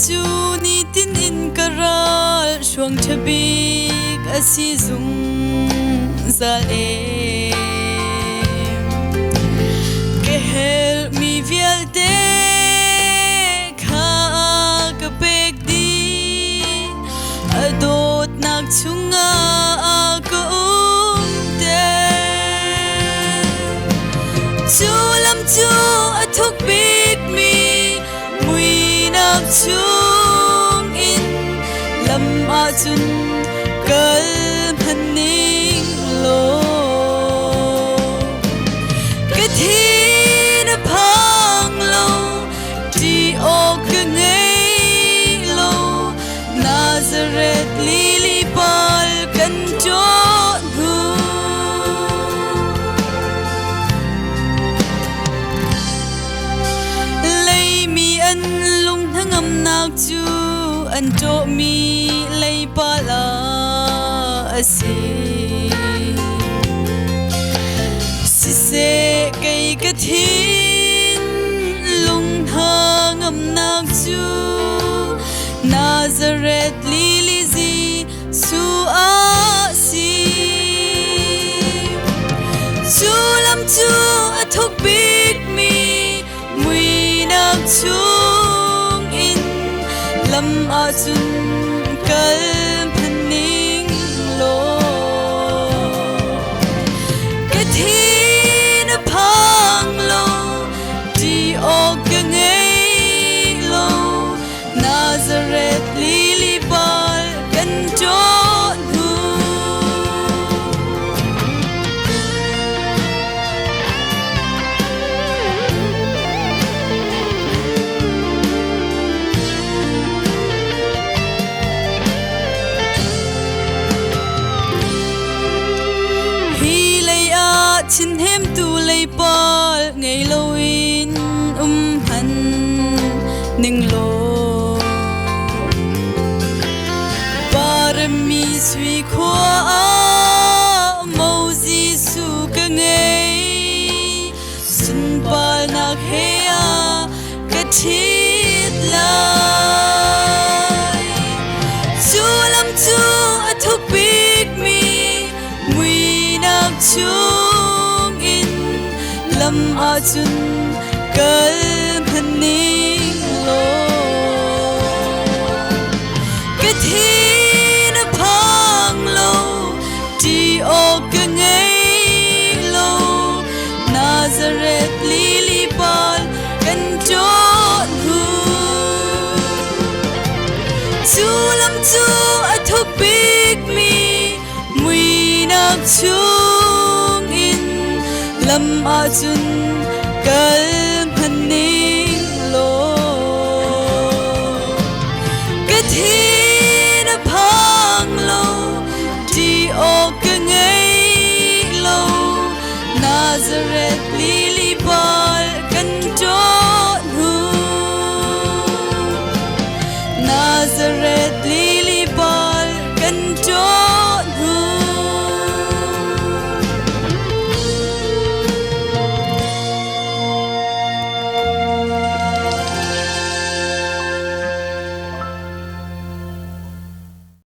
chu ni tin in karal shuang thabik asi zung zal ke help me vialte kha ka pek di adot nak chunga ko chu lam chu athuk big mi mui nak chung in lam a chun kal phaning lo ke thi na phang lo ti o ke ngei lo Nazareth lily pal kan chon hu nak chu an to mi lei pala asi si se kai ka thin lung thang am nak chu Nazareth lily zi su asi chu lam chu athuk big mi mui nak chu lam a chun kal phaning lo ke thi na phang lo ti o ke ngei lo Nazareth lily bal kan chon hu chin hem tu lei pal ngei lo in han ning lo parami sui khwa mo Jesuh ka ngei sun pal nak he a ka thit lai chu lam chu athuk big mi mui nak chu lam a chun kal phaning lo ke thi na phang lo ti o ke ngei lo Nazareth lily pal kan chon hu chu lam chu athuk big mi mui nak chung lam a chun kal